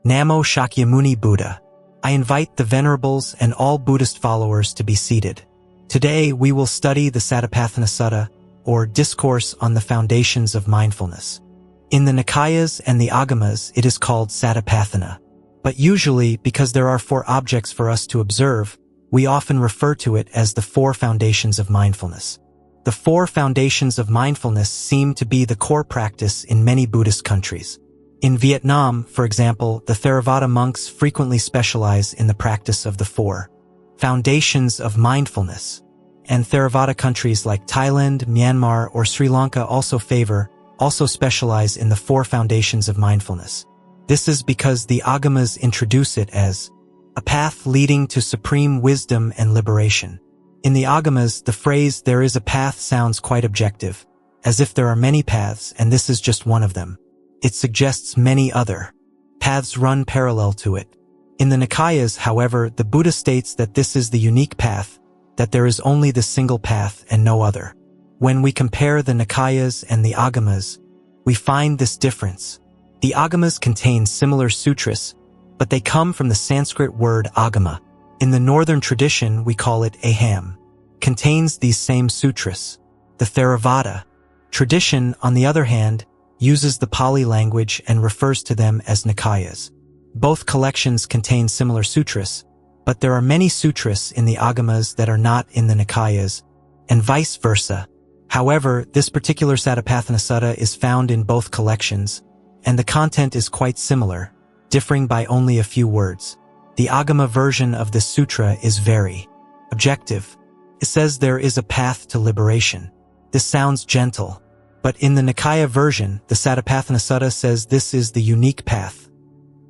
Namo Shakyamuni Buddha. I invite the Venerables and all Buddhist followers to be seated. Today we will study the Satipatthana Sutta, or Discourse on the Foundations of Mindfulness. In the Nikayas and the Agamas it is called Satipatthana. But usually, because there are 4 objects for us to observe, we often refer to it as the 4 foundations of mindfulness. The 4 foundations of mindfulness seem to be the core practice in many Buddhist countries. In Vietnam, for example, the Theravada monks frequently specialize in the practice of the 4 foundations of mindfulness. And Theravada countries like Thailand, Myanmar, or Sri Lanka also specialize in the 4 foundations of mindfulness. This is because the Agamas introduce it as a path leading to supreme wisdom and liberation. In the Agamas, the phrase "there is a path" sounds quite objective, as if there are many paths and this is just one of them. It suggests many other paths run parallel to it. In the Nikayas, however, the Buddha states that this is the unique path, that there is only this single path and no other. When we compare the Nikayas and the Agamas, we find this difference. The Agamas contain similar sutras, but they come from the Sanskrit word agama. In the northern tradition, we call it aham, contains these same sutras. The Theravada tradition, on the other hand, uses the Pali language and refers to them as Nikayas. Both collections contain similar sutras, but there are many sutras in the Agamas that are not in the Nikayas, and vice versa. However, this particular Satipatthana Sutta is found in both collections, and the content is quite similar, differing by only a few words. The Agama version of this sutra is very objective. It says there is a path to liberation. This sounds gentle. But in the Nikaya version, the Satipatthana Sutta says this is the unique path.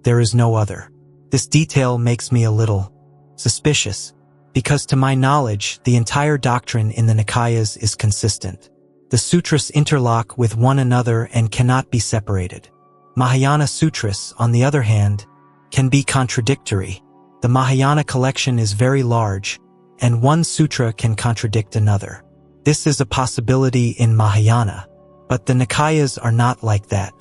There is no other. This detail makes me a little suspicious, because to my knowledge, the entire doctrine in the Nikayas is consistent. The sutras interlock with one another and cannot be separated. Mahayana sutras, on the other hand, can be contradictory. The Mahayana collection is very large, and one sutra can contradict another. This is a possibility in Mahayana. But the Nikayas are not like that.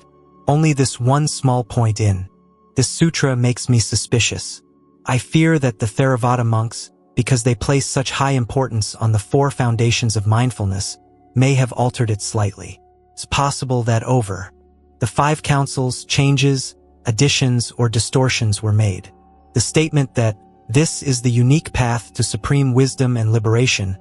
Only this one small point in this sutra makes me suspicious. I fear that the Theravada monks, because they place such high importance on the 4 foundations of mindfulness, may have altered it slightly. It's possible that over the 5 councils, changes, additions, or distortions were made. The statement that this is the unique path to supreme wisdom and liberation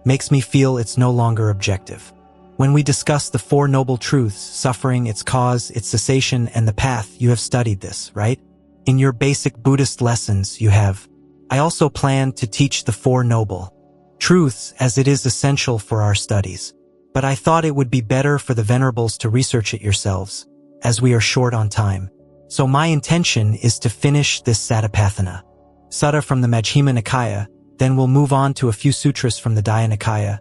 makes me feel it's no longer objective. When we discuss the 4 Noble Truths, suffering, its cause, its cessation, and the path, you have studied this, right? In your basic Buddhist lessons, you have. I also plan to teach the 4 Noble Truths as it is essential for our studies. But I thought it would be better for the Venerables to research it yourselves, as we are short on time. So my intention is to finish this Satipatthana Sutta from the Majjhima Nikaya, then we'll move on to a few sutras from the Daya Nikaya,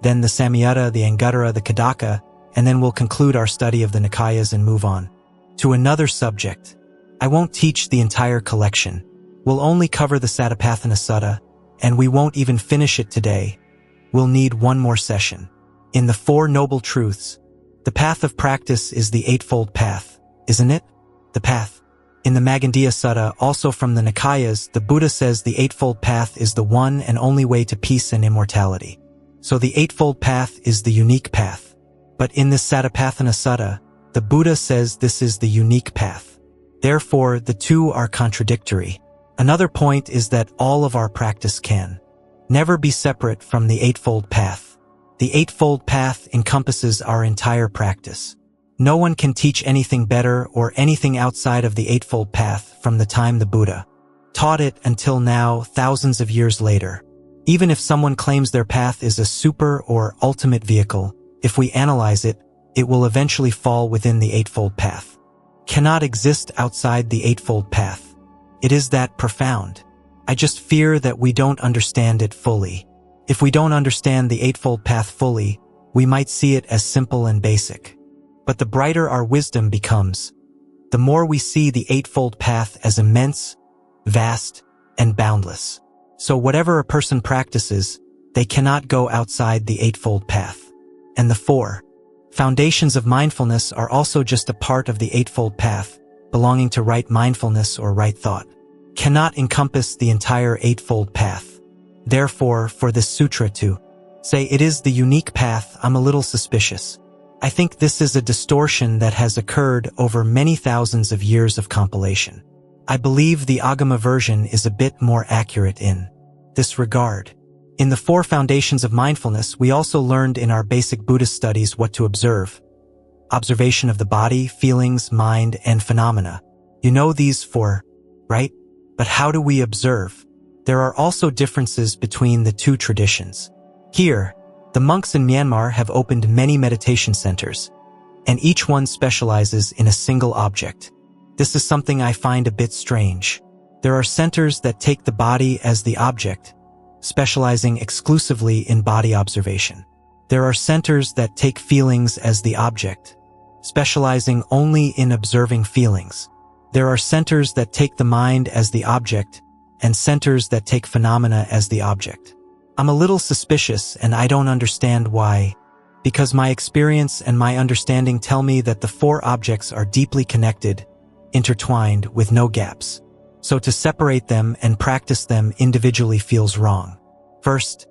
then the Samyutta, the Anguttara, the Khaddaka, and then we'll conclude our study of the Nikayas and move on to another subject. I won't teach the entire collection. We'll only cover the Satipatthana Sutta, and we won't even finish it today. We'll need one more session. In the 4 Noble Truths, the path of practice is the Eightfold Path, isn't it? The path. In the Magandiya Sutta, also from the Nikayas, the Buddha says the Eightfold Path is the one and only way to peace and immortality. So the Eightfold Path is the unique path. But in this Satipatthana Sutta, the Buddha says this is the unique path. Therefore, the 2 are contradictory. Another point is that all of our practice can never be separate from the Eightfold Path. The Eightfold Path encompasses our entire practice. No one can teach anything better or anything outside of the Eightfold Path from the time the Buddha taught it until now, thousands of years later. Even if someone claims their path is a super or ultimate vehicle, if we analyze it, it will eventually fall within the Eightfold Path. Cannot exist outside the Eightfold Path. It is that profound. I just fear that we don't understand it fully. If we don't understand the Eightfold Path fully, we might see it as simple and basic. But the brighter our wisdom becomes, the more we see the Eightfold Path as immense, vast, and boundless. So whatever a person practices, they cannot go outside the Eightfold Path. And the 4 foundations of mindfulness are also just a part of the Eightfold Path, belonging to right mindfulness or right thought, cannot encompass the entire Eightfold Path. Therefore, for this sutra to say it is the unique path, I'm a little suspicious. I think this is a distortion that has occurred over many thousands of years of compilation. I believe the Agama version is a bit more accurate in this regard. In the 4 foundations of mindfulness, we also learned in our basic Buddhist studies what to observe. Observation of the body, feelings, mind, and phenomena. You know these 4, right? But how do we observe? There are also differences between the 2 traditions. Here, the monks in Myanmar have opened many meditation centers, and each one specializes in a single object. This is something I find a bit strange. There are centers that take the body as the object, specializing exclusively in body observation. There are centers that take feelings as the object, specializing only in observing feelings. There are centers that take the mind as the object, and centers that take phenomena as the object. I'm a little suspicious, and I don't understand why, because my experience and my understanding tell me that the 4 objects are deeply connected, intertwined, with no gaps. So to separate them and practice them individually feels wrong. First,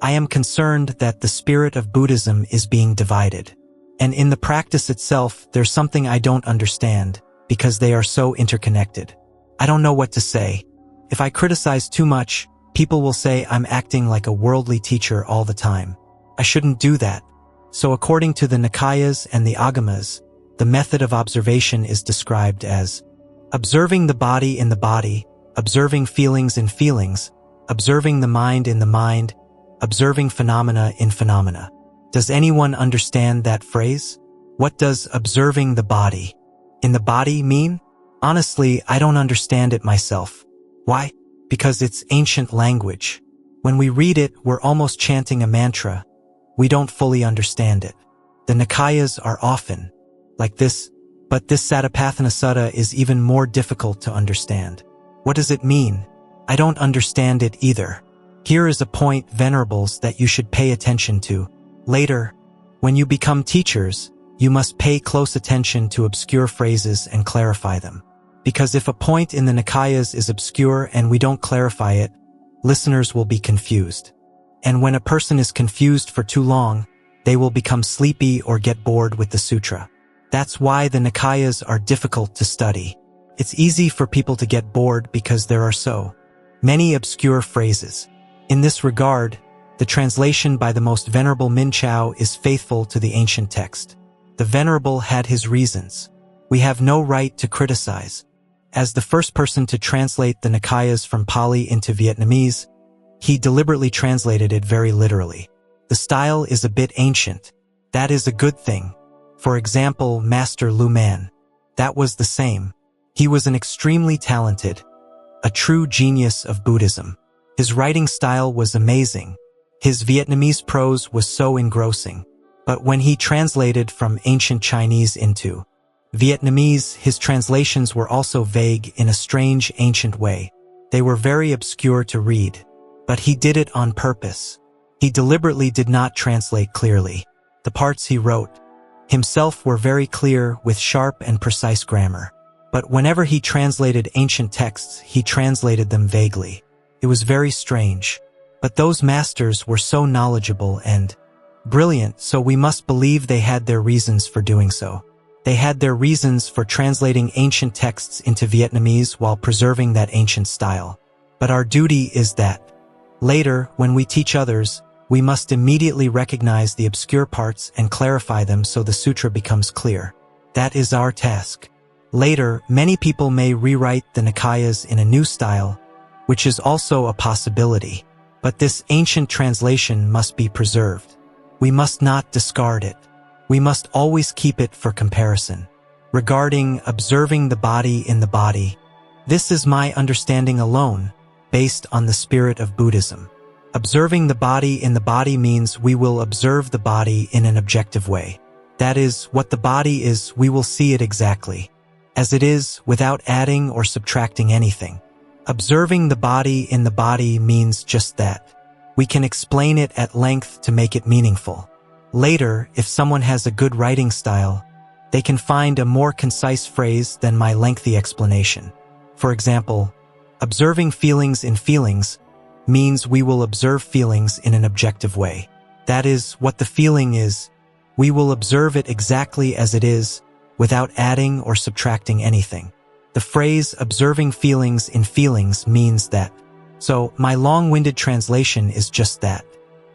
I am concerned that the spirit of Buddhism is being divided. And in the practice itself, there's something I don't understand, because they are so interconnected. I don't know what to say. If I criticize too much, people will say I'm acting like a worldly teacher all the time. I shouldn't do that. So according to the Nikayas and the Agamas, the method of observation is described as observing the body in the body, observing feelings in feelings, observing the mind in the mind, observing phenomena in phenomena. Does anyone understand that phrase? What does observing the body in the body mean? Honestly, I don't understand it myself. Why? Because it's ancient language. When we read it, we're almost chanting a mantra. We don't fully understand it. The Nikayas are often like this, but this Satipatthana Sutta is even more difficult to understand. What does it mean? I don't understand it either. Here is a point, venerables, that you should pay attention to. Later, when you become teachers, you must pay close attention to obscure phrases and clarify them. Because if a point in the Nikayas is obscure and we don't clarify it, listeners will be confused. And when a person is confused for too long, they will become sleepy or get bored with the sutra. That's why the Nikayas are difficult to study. It's easy for people to get bored because there are so many obscure phrases. In this regard, the translation by the Most Venerable Min Chao is faithful to the ancient text. The Venerable had his reasons. We have no right to criticize. As the first person to translate the Nikayas from Pali into Vietnamese, he deliberately translated it very literally. The style is a bit ancient. That is a good thing. For example, Master Lu Man. That was the same. He was an extremely talented, a true genius of Buddhism. His writing style was amazing. His Vietnamese prose was so engrossing. But when he translated from ancient Chinese into Vietnamese, his translations were also vague in a strange ancient way. They were very obscure to read. But he did it on purpose. He deliberately did not translate clearly. The parts he wrote himself were very clear with sharp and precise grammar. But whenever he translated ancient texts, he translated them vaguely. It was very strange. But those masters were so knowledgeable and brilliant, so we must believe they had their reasons for doing so. They had their reasons for translating ancient texts into Vietnamese while preserving that ancient style. But our duty is that later, when we teach others, we must immediately recognize the obscure parts and clarify them so the sutra becomes clear. That is our task. Later, many people may rewrite the Nikayas in a new style, which is also a possibility. But this ancient translation must be preserved. We must not discard it. We must always keep it for comparison. Regarding observing the body in the body, this is my understanding alone, based on the spirit of Buddhism. Observing the body in the body means we will observe the body in an objective way. That is, what the body is, we will see it exactly as it is, without adding or subtracting anything. Observing the body in the body means just that. We can explain it at length to make it meaningful. Later, if someone has a good writing style, They can find a more concise phrase than my lengthy explanation. For example, observing feelings in feelings means we will observe feelings in an objective way. That is, what the feeling is, we will observe it exactly as it is, without adding or subtracting anything. The phrase observing feelings in feelings means that. So, my long-winded translation is just that.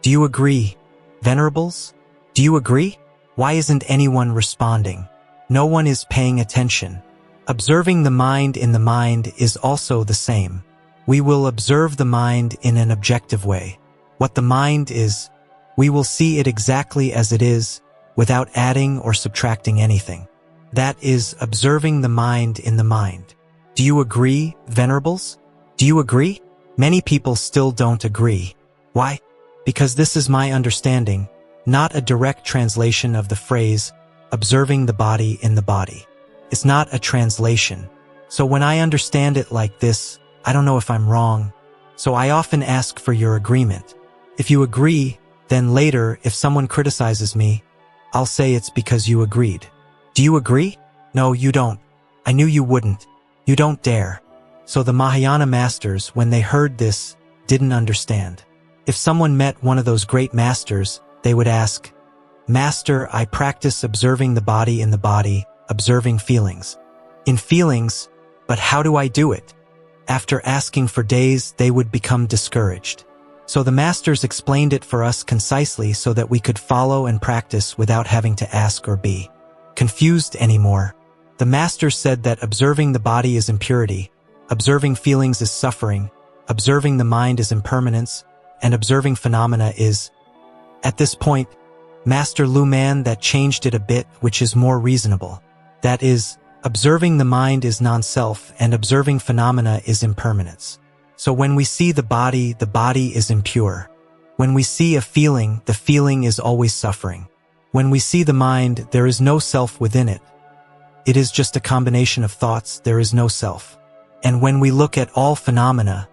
Do you agree, Venerables? Do you agree? Why isn't anyone responding? No one is paying attention. Observing the mind in the mind is also the same. We will observe the mind in an objective way. What the mind is, we will see it exactly as it is, without adding or subtracting anything. That is observing the mind in the mind. Do you agree, Venerables? Do you agree? Many people still don't agree. Why? Because this is my understanding, not a direct translation of the phrase, observing the body in the body. It's not a translation. So when I understand it like this, I don't know if I'm wrong. So I often ask for your agreement. If you agree, then later, if someone criticizes me, I'll say it's because you agreed. Do you agree? No, you don't. I knew you wouldn't. You don't dare. So the Mahayana masters, when they heard this, didn't understand. If someone met one of those great masters, they would ask, Master, I practice observing the body in the body, observing feelings. In feelings, but how do I do it? After asking for days, they would become discouraged. So the masters explained it for us concisely so that we could follow and practice without having to ask or be confused anymore. The masters said that observing the body is impurity, observing feelings is suffering, observing the mind is impermanence, and observing phenomena is. At this point, Master Lu Man that changed it a bit, which is more reasonable. That is, observing the mind is non-self and observing phenomena is impermanence. So when we see the body is impure. When we see a feeling, the feeling is always suffering. When we see the mind, there is no self within it. It is just a combination of thoughts, there is no self. And when we look at all phenomena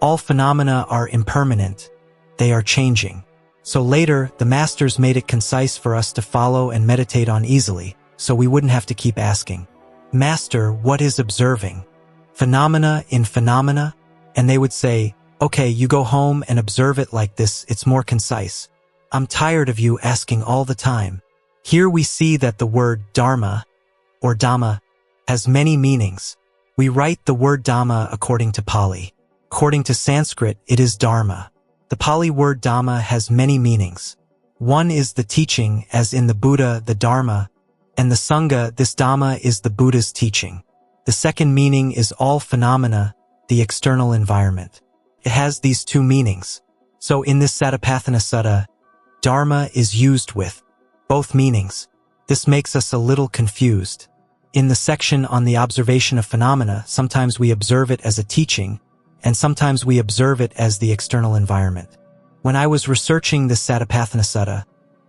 are impermanent. They are changing. So later, the masters made it concise for us to follow and meditate on easily, so we wouldn't have to keep asking, Master, what is observing? Phenomena in phenomena? And they would say, okay, you go home and observe it like this, it's more concise. I'm tired of you asking all the time. Here we see that the word Dharma, or Dhamma, has many meanings. We write the word Dhamma according to Pali. According to Sanskrit, it is Dharma. The Pali word Dhamma has many meanings. One is the teaching, as in the Buddha, the Dharma, and the Sangha, this Dhamma is the Buddha's teaching. The second meaning is all phenomena, the external environment. It has these two meanings. So in this Satipatthana Sutta, Dharma is used with both meanings. This makes us a little confused. In the section on the observation of phenomena, sometimes we observe it as a teaching, and sometimes we observe it as the external environment. When I was researching this Satipatthana Sutta,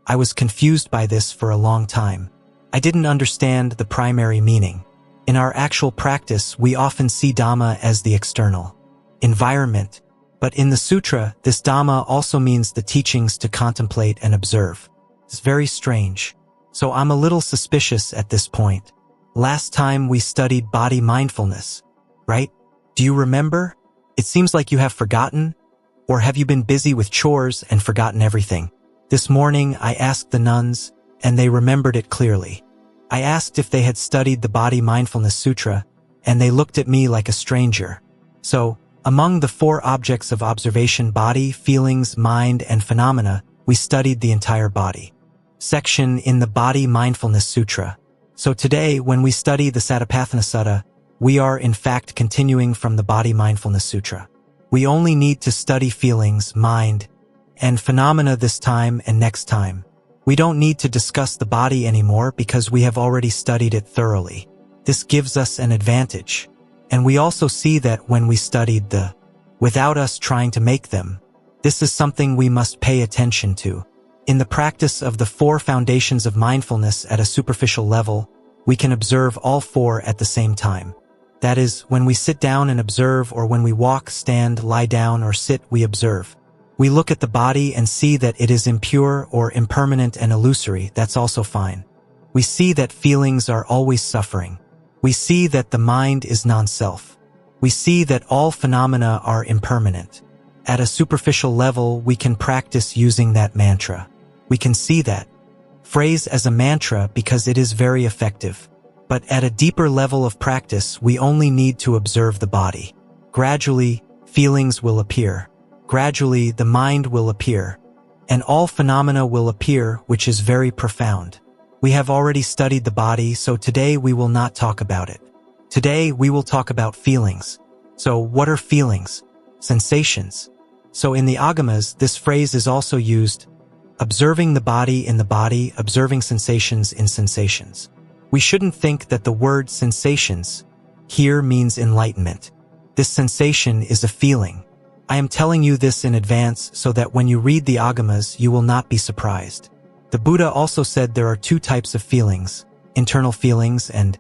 I was confused by this for a long time. I didn't understand the primary meaning. In our actual practice, we often see Dhamma as the external environment, but in the sutra, this Dhamma also means the teachings to contemplate and observe. It's very strange. So I'm a little suspicious at this point. Last time we studied body mindfulness, right? Do you remember? It seems like you have forgotten, or have you been busy with chores and forgotten everything? This morning I asked the nuns, and they remembered it clearly. I asked if they had studied the Body Mindfulness Sutra, and they looked at me like a stranger. So, among the 4 objects of observation, body, feelings, mind, and phenomena, we studied the entire body section in the Body Mindfulness Sutra. So today, when we study the Satipatthana Sutta, we are in fact continuing from the Body Mindfulness Sutra. We only need to study feelings, mind, and phenomena this time and next time. We don't need to discuss the body anymore because we have already studied it thoroughly. This gives us an advantage. And we also see that when we studied the without us trying to make them, this is something we must pay attention to. In the practice of the 4 foundations of mindfulness at a superficial level, we can observe all 4 at the same time. That is, when we sit down and observe, or when we walk, stand, lie down, or sit, we observe. We look at the body and see that it is impure or impermanent and illusory, that's also fine. We see that feelings are always suffering. We see that the mind is non-self. We see that all phenomena are impermanent. At a superficial level, we can practice using that mantra. We can see that phrase as a mantra because it is very effective. But at a deeper level of practice, we only need to observe the body. Gradually, feelings will appear. Gradually, the mind will appear. And all phenomena will appear, which is very profound. We have already studied the body, so today we will not talk about it. Today we will talk about feelings. So what are feelings? Sensations. So in the Agamas, this phrase is also used, observing the body in the body, observing sensations in sensations. We shouldn't think that the word sensations here means enlightenment. This sensation is a feeling. I am telling you this in advance so that when you read the Agamas, you will not be surprised. The Buddha also said there are two types of feelings, internal feelings and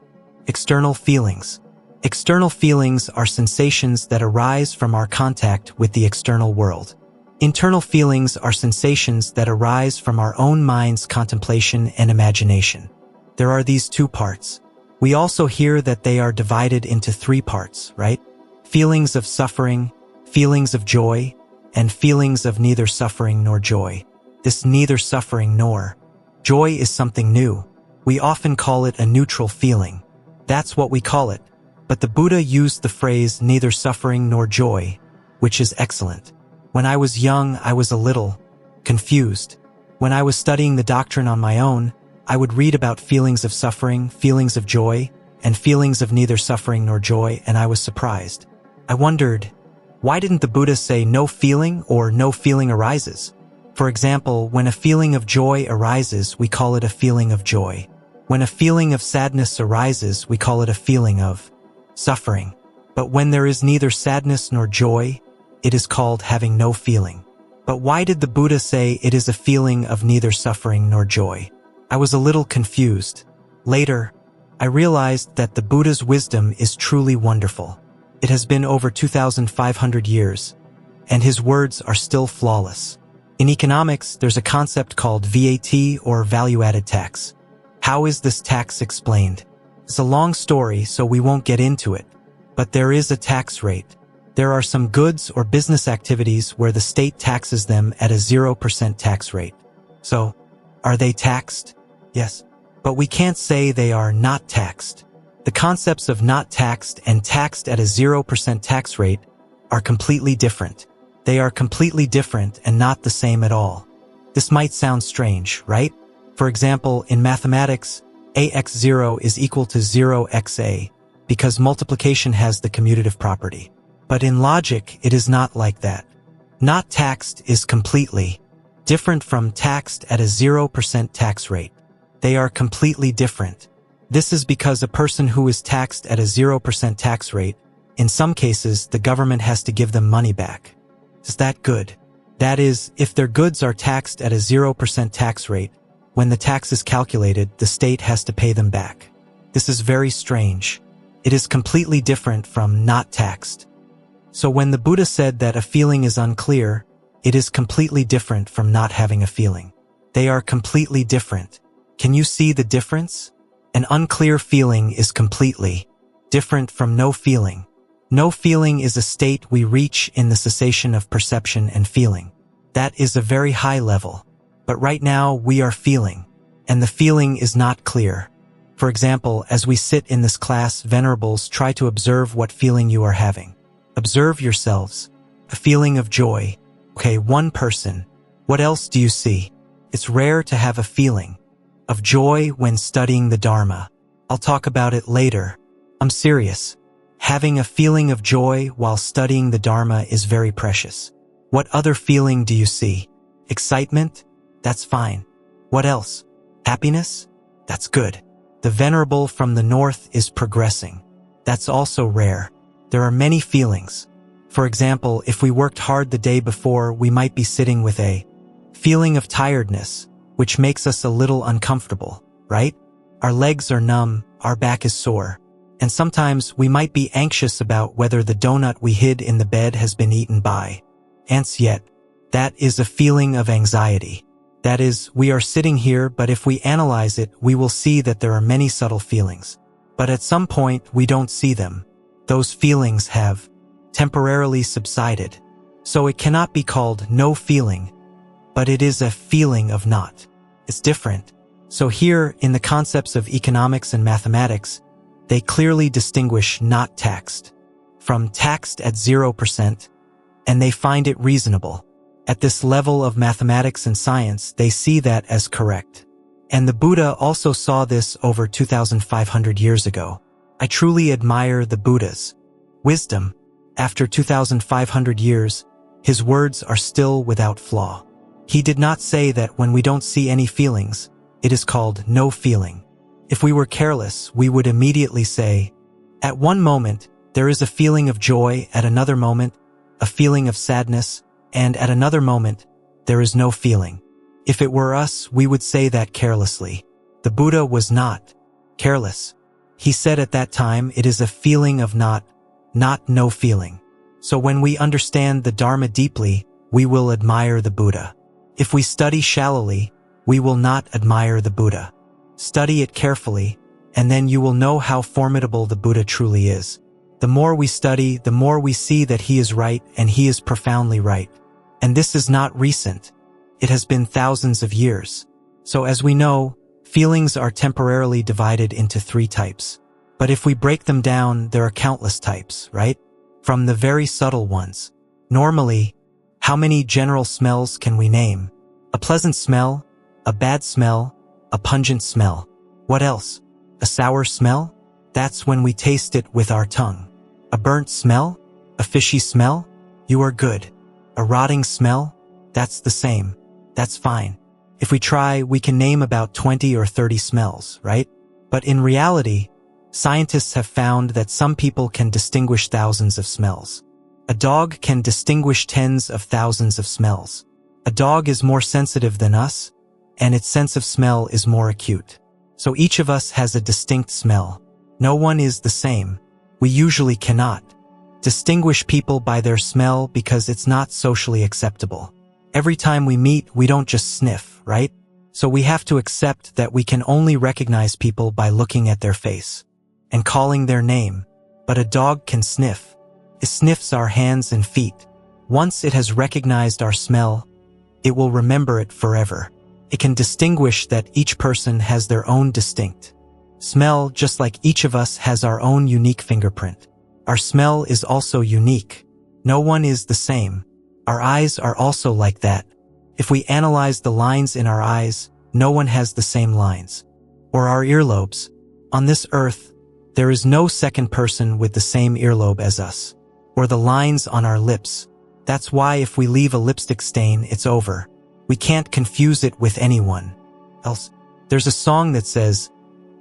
external feelings. External feelings are sensations that arise from our contact with the external world. Internal feelings are sensations that arise from our own mind's contemplation and imagination. There are these two parts. We also hear that they are divided into three parts, right? Feelings of suffering, feelings of joy, and feelings of neither suffering nor joy. This neither suffering nor joy is something new. We often call it a neutral feeling. That's what we call it. But the Buddha used the phrase neither suffering nor joy, which is excellent. When I was young, I was a little confused. When I was studying the doctrine on my own, I would read about feelings of suffering, feelings of joy, and feelings of neither suffering nor joy, and I was surprised. I wondered, why didn't the Buddha say no feeling or no feeling arises? For example, when a feeling of joy arises, we call it a feeling of joy. When a feeling of sadness arises, we call it a feeling of suffering. But when there is neither sadness nor joy, it is called having no feeling. But why did the Buddha say it is a feeling of neither suffering nor joy? I was a little confused. Later, I realized that the Buddha's wisdom is truly wonderful. It has been over 2,500 years, and his words are still flawless. In economics, there's a concept called VAT, or value-added tax. How is this tax explained? It's a long story, so we won't get into it. But there is a tax rate. There are some goods or business activities where the state taxes them at a 0% tax rate. So, are they taxed? Yes. But we can't say they are not taxed. The concepts of not taxed and taxed at a 0% tax rate are completely different. They are completely different and not the same at all. This might sound strange, right? For example, in mathematics, ax0 is equal to 0xa, because multiplication has the commutative property. But in logic, it is not like that. Not taxed is completely different from taxed at a 0% tax rate. They are completely different. This is because a person who is taxed at a 0% tax rate, in some cases, the government has to give them money back. Is that good? That is, if their goods are taxed at a 0% tax rate, when the tax is calculated, the state has to pay them back. This is very strange. It is completely different from not taxed. So when the Buddha said that a feeling is unclear, it is completely different from not having a feeling. They are completely different. Can you see the difference? An unclear feeling is completely different from no feeling. No feeling is a state we reach in the cessation of perception and feeling. That is a very high level. But right now we are feeling, and the feeling is not clear. For example, as we sit in this class, venerables, try to observe what feeling you are having. Observe yourselves. A feeling of joy. Okay, one person. What else do you see? It's rare to have a feeling of joy when studying the Dharma. I'll talk about it later. I'm serious. Having a feeling of joy while studying the Dharma is very precious. What other feeling do you see? Excitement? That's fine. What else? Happiness? That's good. The venerable from the north is progressing. That's also rare. There are many feelings. For example, if we worked hard the day before, we might be sitting with a feeling of tiredness, which makes us a little uncomfortable, right? Our legs are numb, our back is sore. And sometimes we might be anxious about whether the donut we hid in the bed has been eaten by ants yet. That is a feeling of anxiety. That is, we are sitting here, but if we analyze it, we will see that there are many subtle feelings. But at some point, we don't see them. Those feelings have temporarily subsided. So it cannot be called no feeling, but it is a feeling of not. It's different. So here, in the concepts of economics and mathematics, they clearly distinguish not taxed from taxed at 0%, and they find it reasonable. At this level of mathematics and science, they see that as correct. And the Buddha also saw this over 2,500 years ago. I truly admire the Buddha's wisdom. After 2,500 years, his words are still without flaw. He did not say that when we don't see any feelings, it is called no feeling. If we were careless, we would immediately say, at one moment, there is a feeling of joy, at another moment, a feeling of sadness, and at another moment, there is no feeling. If it were us, we would say that carelessly. The Buddha was not careless. He said at that time, it is a feeling of not no feeling. So when we understand the Dharma deeply, we will admire the Buddha. If we study shallowly, we will not admire the Buddha. Study it carefully, and then you will know how formidable the Buddha truly is. The more we study, the more we see that he is right, and he is profoundly right. And this is not recent. It has been thousands of years. So as we know, feelings are temporarily divided into 3 types. But if we break them down, there are countless types, right? From the very subtle ones. Normally, how many general smells can we name? A pleasant smell, a bad smell, a pungent smell. What else? A sour smell? That's when we taste it with our tongue. A burnt smell? A fishy smell? You are good. A rotting smell? That's the same. That's fine. If we try, we can name about 20 or 30 smells, right? But in reality, scientists have found that some people can distinguish thousands of smells. A dog can distinguish tens of thousands of smells. A dog is more sensitive than us, and its sense of smell is more acute. So each of us has a distinct smell. No one is the same. We usually cannot distinguish people by their smell because it's not socially acceptable. Every time we meet, we don't just sniff, right? So we have to accept that we can only recognize people by looking at their face and calling their name. But a dog can sniff. It sniffs our hands and feet. Once it has recognized our smell, it will remember it forever. It can distinguish that each person has their own distinct smell, just like each of us has our own unique fingerprint. Our smell is also unique. No one is the same. Our eyes are also like that. If we analyze the lines in our eyes, no one has the same lines. Or our earlobes. On this earth, there is no second person with the same earlobe as us. Or the lines on our lips. That's why if we leave a lipstick stain, it's over. We can't confuse it with anyone else. There's a song that says,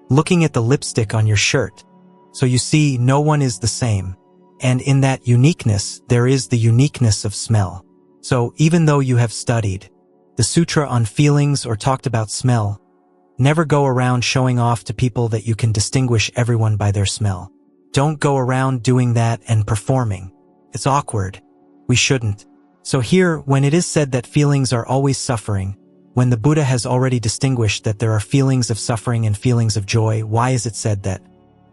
looking at the lipstick on your shirt. So you see, no one is the same. And in that uniqueness, there is the uniqueness of smell. So even though you have studied the sutra on feelings or talked about smell, never go around showing off to people that you can distinguish everyone by their smell. Don't go around doing that and performing. It's awkward. We shouldn't. So here, when it is said that feelings are always suffering, when the Buddha has already distinguished that there are feelings of suffering and feelings of joy, why is it said that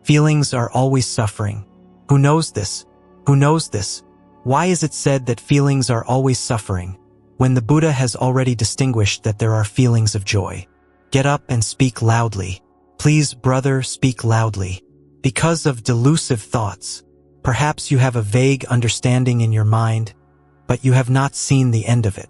feelings are always suffering? Who knows this? Who knows this? Why is it said that feelings are always suffering, when the Buddha has already distinguished that there are feelings of joy? Get up and speak loudly. Please, brother, speak loudly. Because of delusive thoughts, perhaps you have a vague understanding in your mind, but you have not seen the end of it.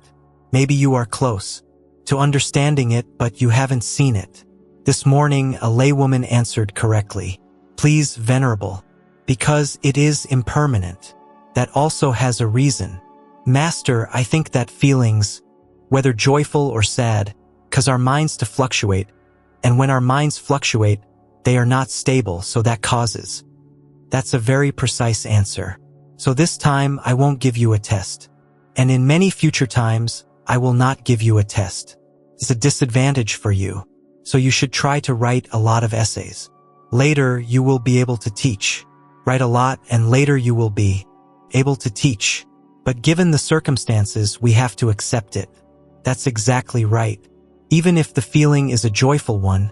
Maybe you are close to understanding it, but you haven't seen it. This morning, a laywoman answered correctly. Please, venerable, because it is impermanent. That also has a reason. Master, I think that feelings, whether joyful or sad, cause our minds to fluctuate, and when our minds fluctuate, they are not stable, so that causes. That's a very precise answer. So this time, I won't give you a test. And in many future times, I will not give you a test. It's a disadvantage for you. So you should try to write a lot of essays. Later, you will be able to teach. Write a lot, and later you will be able to teach. But given the circumstances, we have to accept it. That's exactly right. Even if the feeling is a joyful one,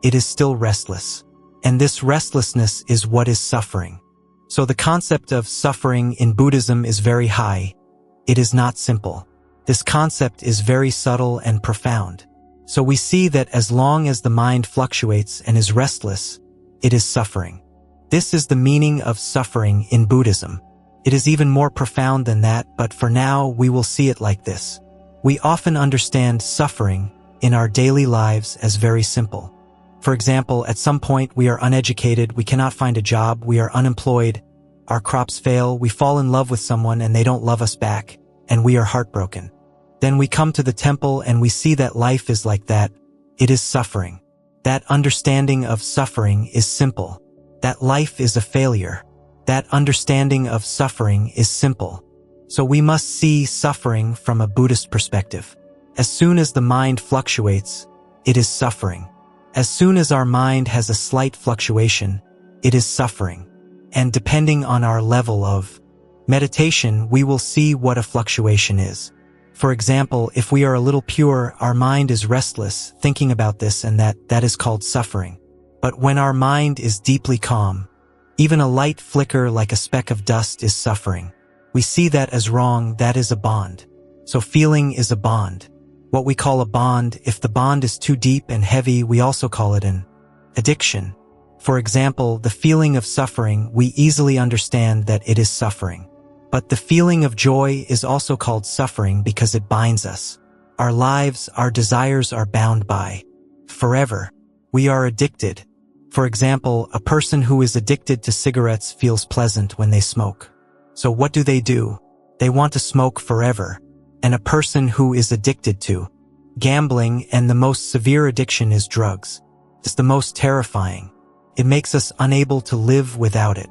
it is still restless. And this restlessness is what is suffering. So the concept of suffering in Buddhism is very high. It is not simple. This concept is very subtle and profound. So we see that as long as the mind fluctuates and is restless, it is suffering. This is the meaning of suffering in Buddhism. It is even more profound than that, but for now we will see it like this. We often understand suffering in our daily lives as very simple. For example, at some point we are uneducated, we cannot find a job, we are unemployed, our crops fail, we fall in love with someone and they don't love us back, and we are heartbroken. Then we come to the temple and we see that life is like that. It is suffering. That understanding of suffering is simple. That life is a failure. That understanding of suffering is simple. So we must see suffering from a Buddhist perspective. As soon as the mind fluctuates, it is suffering. As soon as our mind has a slight fluctuation, it is suffering. And depending on our level of meditation, we will see what a fluctuation is. For example, if we are a little pure, our mind is restless, thinking about this and that is called suffering. But when our mind is deeply calm, even a light flicker like a speck of dust is suffering. We see that as wrong, that is a bond. So feeling is a bond. What we call a bond, if the bond is too deep and heavy, we also call it an addiction. For example, the feeling of suffering, we easily understand that it is suffering. But the feeling of joy is also called suffering because it binds us. Our lives, our desires are bound by forever. We are addicted. For example, a person who is addicted to cigarettes feels pleasant when they smoke. So what do? They want to smoke forever. And a person who is addicted to gambling, and the most severe addiction is drugs. It's the most terrifying. It makes us unable to live without it.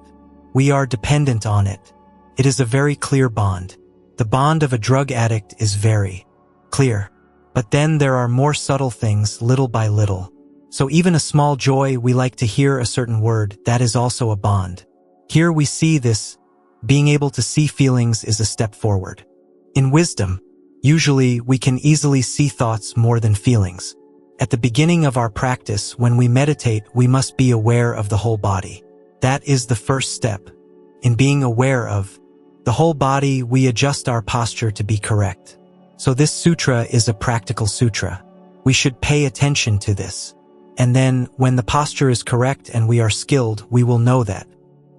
We are dependent on it. It is a very clear bond. The bond of a drug addict is very clear. But then there are more subtle things, little by little. So even a small joy, we like to hear a certain word, that is also a bond. Here we see this. Being able to see feelings is a step forward. In wisdom, usually we can easily see thoughts more than feelings. At the beginning of our practice, when we meditate, we must be aware of the whole body. That is the first step. In being aware of the whole body, we adjust our posture to be correct. So this sutra is a practical sutra. We should pay attention to this. And then, when the posture is correct and we are skilled, we will know that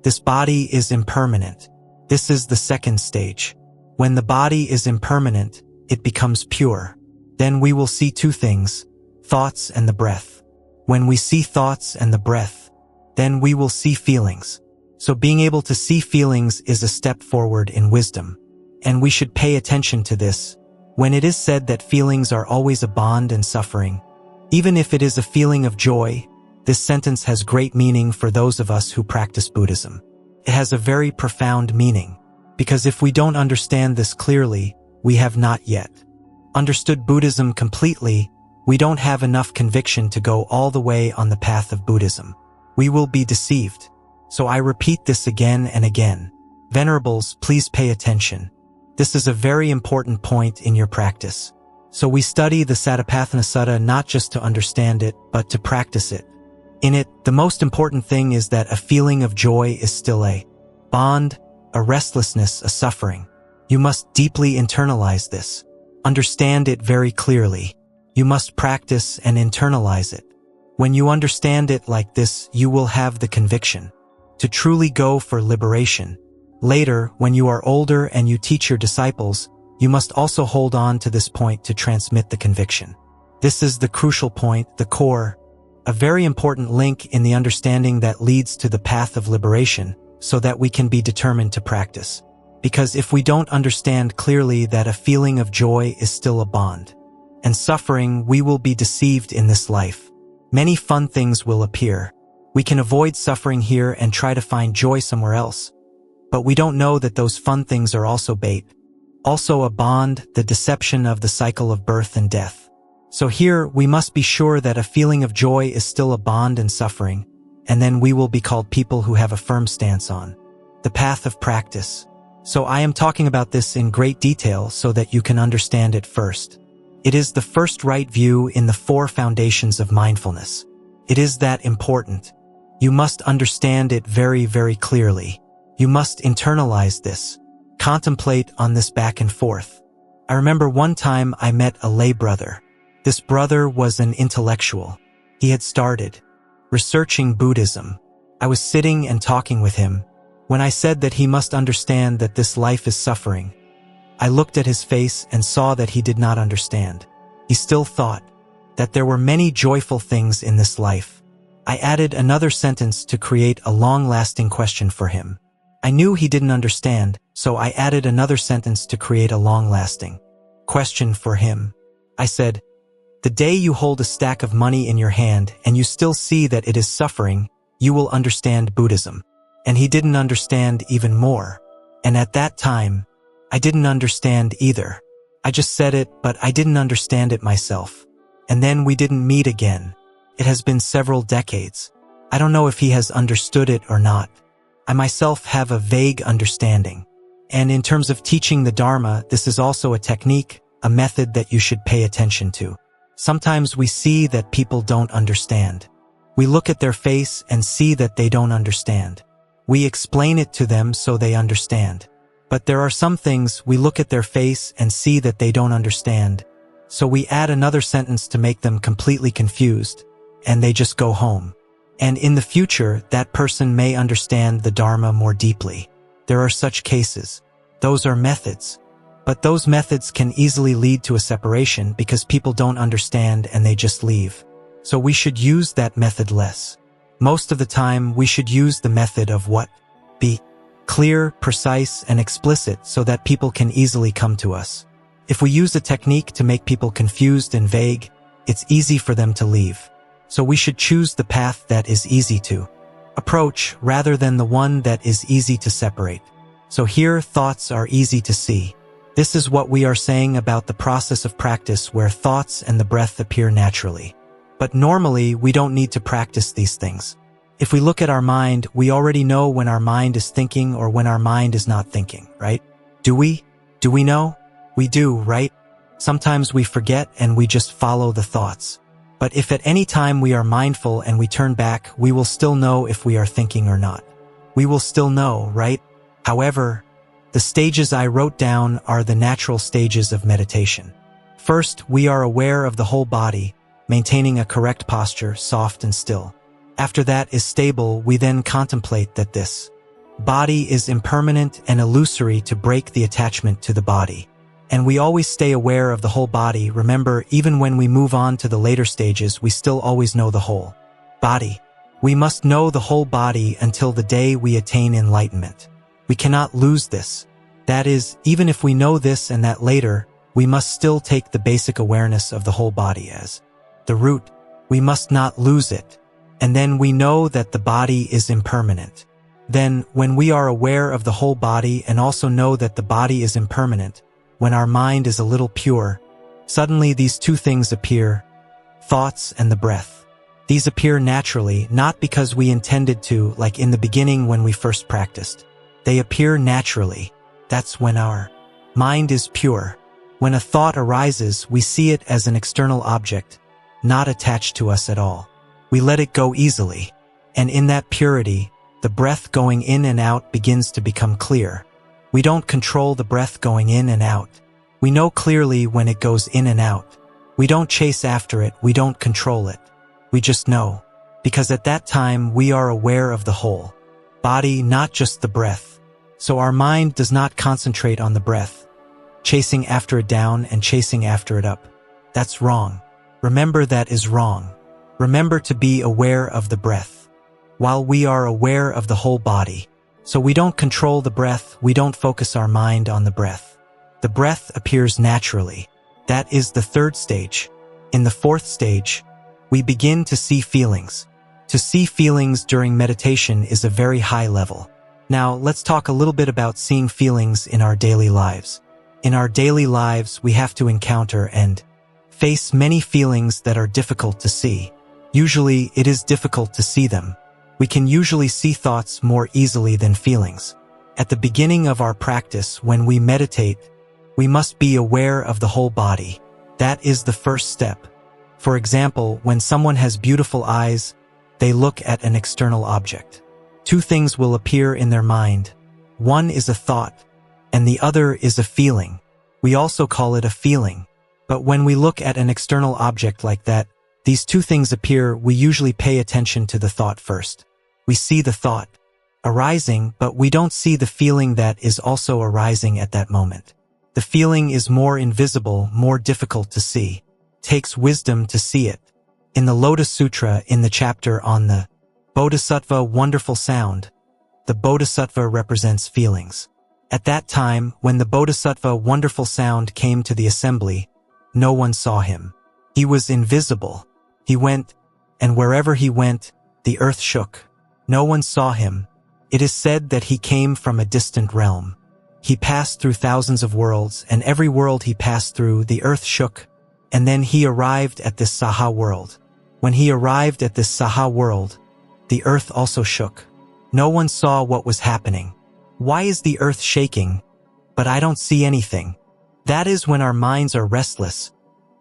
this body is impermanent. This is the second stage. When the body is impermanent, it becomes pure. Then we will see two things, thoughts and the breath. When we see thoughts and the breath, then we will see feelings. So being able to see feelings is a step forward in wisdom. And we should pay attention to this. When it is said that feelings are always a bond and suffering, even if it is a feeling of joy, this sentence has great meaning for those of us who practice Buddhism. It has a very profound meaning. Because if we don't understand this clearly, we have not yet understood Buddhism completely. We don't have enough conviction to go all the way on the path of Buddhism. We will be deceived. So I repeat this again and again. Venerables, please pay attention. This is a very important point in your practice. So we study the Satipatthana Sutta not just to understand it, but to practice it. In it, the most important thing is that a feeling of joy is still a bond, a restlessness, a suffering. You must deeply internalize this. Understand it very clearly. You must practice and internalize it. When you understand it like this, you will have the conviction to truly go for liberation. Later, when you are older and you teach your disciples, you must also hold on to this point to transmit the conviction. This is the crucial point, the core, a very important link in the understanding that leads to the path of liberation, so that we can be determined to practice. Because if we don't understand clearly that a feeling of joy is still a bond, and suffering, we will be deceived in this life. Many fun things will appear. We can avoid suffering here and try to find joy somewhere else. But we don't know that those fun things are also bait. Also a bond, the deception of the cycle of birth and death. So here, we must be sure that a feeling of joy is still a bond and suffering, and then we will be called people who have a firm stance on the path of practice. So I am talking about this in great detail so that you can understand it first. It is the first right view in the 4 foundations of mindfulness. It is that important. You must understand it very, very clearly. You must internalize this. Contemplate on this back and forth. I remember one time I met a lay brother. This brother was an intellectual. He had started researching Buddhism. I was sitting and talking with him when I said that he must understand that this life is suffering. I looked at his face and saw that he did not understand. He still thought that there were many joyful things in this life. I added another sentence to create a long-lasting question for him. I knew he didn't understand, so I added another sentence to create a long-lasting question for him. I said, "The day you hold a stack of money in your hand and you still see that it is suffering, you will understand Buddhism." And he didn't understand even more. And at that time, I didn't understand either. I just said it, but I didn't understand it myself. And then we didn't meet again. It has been several decades. I don't know if he has understood it or not. I myself have a vague understanding. And in terms of teaching the Dharma, this is also a technique, a method that you should pay attention to. Sometimes we see that people don't understand. We look at their face and see that they don't understand. We explain it to them so they understand. But there are some things we look at their face and see that they don't understand. So we add another sentence to make them completely confused, and they just go home. And in the future, that person may understand the Dharma more deeply. There are such cases. Those are methods. But those methods can easily lead to a separation because people don't understand and they just leave. So we should use that method less. Most of the time, we should use the method of what? Be clear, precise, and explicit so that people can easily come to us. If we use a technique to make people confused and vague, it's easy for them to leave. So we should choose the path that is easy to approach rather than the one that is easy to separate. So here, thoughts are easy to see. This is what we are saying about the process of practice where thoughts and the breath appear naturally. But normally, we don't need to practice these things. If we look at our mind, we already know when our mind is thinking or when our mind is not thinking, right? Do we? Do we know? We do, right? Sometimes we forget and we just follow the thoughts. But if at any time we are mindful and we turn back, we will still know if we are thinking or not. We will still know, right? However, the stages I wrote down are the natural stages of meditation. First, we are aware of the whole body, maintaining a correct posture, soft and still. After that is stable, we then contemplate that this body is impermanent and illusory to break the attachment to the body. And we always stay aware of the whole body. Remember, even when we move on to the later stages, we still always know the whole body. We must know the whole body until the day we attain enlightenment. We cannot lose this. That is, even if we know this and that later, we must still take the basic awareness of the whole body as the root. We must not lose it. And then we know that the body is impermanent. Then, when we are aware of the whole body and also know that the body is impermanent, when our mind is a little pure, suddenly these two things appear, thoughts and the breath. These appear naturally, not because we intended to, like in the beginning when we first practiced. They appear naturally. That's when our mind is pure. When a thought arises, we see it as an external object, not attached to us at all. We let it go easily. And in that purity, the breath going in and out begins to become clear. We don't control the breath going in and out. We know clearly when it goes in and out. We don't chase after it. We don't control it. We just know. Because at that time, we are aware of the whole body, not just the breath. So our mind does not concentrate on the breath, chasing after it down and chasing after it up. That's wrong. Remember that is wrong. Remember to be aware of the breath, while we are aware of the whole body. So we don't control the breath, we don't focus our mind on the breath. The breath appears naturally. That is the third stage. In the fourth stage, we begin to see feelings. To see feelings during meditation is a very high level. Now, let's talk a little bit about seeing feelings in our daily lives. In our daily lives, we have to encounter and face many feelings that are difficult to see. Usually, it is difficult to see them. We can usually see thoughts more easily than feelings. At the beginning of our practice, when we meditate, we must be aware of the whole body. That is the first step. For example, when someone has beautiful eyes, they look at an external object. Two things will appear in their mind. One is a thought, and the other is a feeling. We also call it a feeling. But when we look at an external object like that, these two things appear, we usually pay attention to the thought first. We see the thought arising, but we don't see the feeling that is also arising at that moment. The feeling is more invisible, more difficult to see. Takes wisdom to see it. In the Lotus Sutra, in the chapter on the Bodhisattva wonderful sound, the Bodhisattva represents feelings. At that time, when the Bodhisattva wonderful sound came to the assembly, no one saw him. He was invisible. He went, and wherever he went, the earth shook. No one saw him. It is said that he came from a distant realm. He passed through thousands of worlds, and every world he passed through, the earth shook, and then he arrived at this Saha world. When he arrived at this Saha world, the earth also shook. No one saw what was happening. Why is the earth shaking? But I don't see anything. That is when our minds are restless,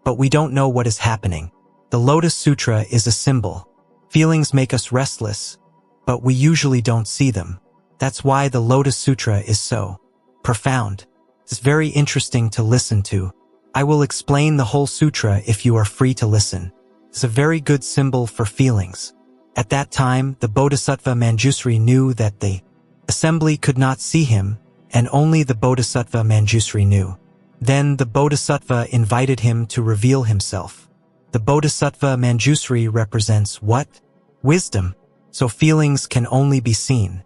but we don't know what is happening. The Lotus Sutra is a symbol. Feelings make us restless, but we usually don't see them. That's why the Lotus Sutra is so profound. It's very interesting to listen to. I will explain the whole sutra if you are free to listen. It's a very good symbol for feelings. At that time, the Bodhisattva Manjusri knew that the assembly could not see him, and only the Bodhisattva Manjusri knew. Then the Bodhisattva invited him to reveal himself. The Bodhisattva Manjusri represents what? Wisdom. So feelings can only be seen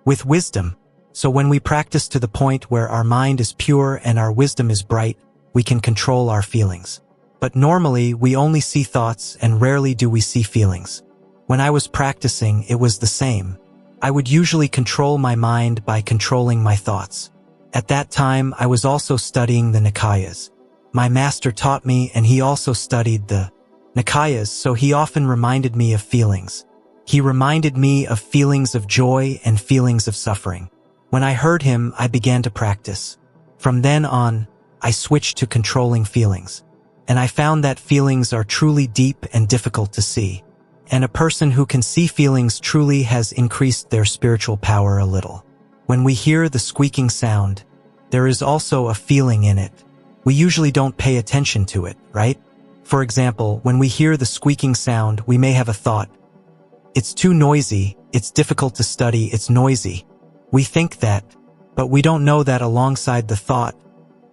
with wisdom. So when we practice to the point where our mind is pure and our wisdom is bright, we can control our feelings. But normally we only see thoughts and rarely do we see feelings. When I was practicing, it was the same. I would usually control my mind by controlling my thoughts. At that time, I was also studying the Nikayas. My master taught me, and he also studied the Nikayas, so he often reminded me of feelings. He reminded me of feelings of joy and feelings of suffering. When I heard him, I began to practice. From then on, I switched to controlling feelings. And I found that feelings are truly deep and difficult to see. And a person who can see feelings truly has increased their spiritual power a little. When we hear the squeaking sound, there is also a feeling in it. We usually don't pay attention to it, right? For example, when we hear the squeaking sound, we may have a thought. It's too noisy, it's difficult to study, it's noisy. We think that, but we don't know that alongside the thought,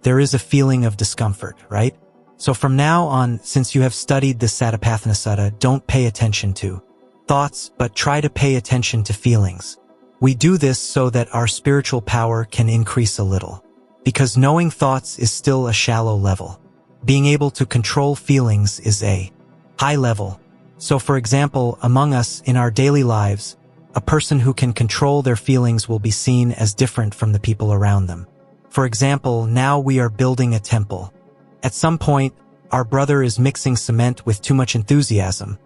there is a feeling of discomfort, right? So from now on, since you have studied the Satipatthana Sutta, don't pay attention to thoughts, but try to pay attention to feelings. We do this so that our spiritual power can increase a little. Because knowing thoughts is still a shallow level. Being able to control feelings is a high level. So for example, among us in our daily lives, a person who can control their feelings will be seen as different from the people around them. For example, now we are building a temple. At some point, our brother is mixing cement with too much enthusiasm,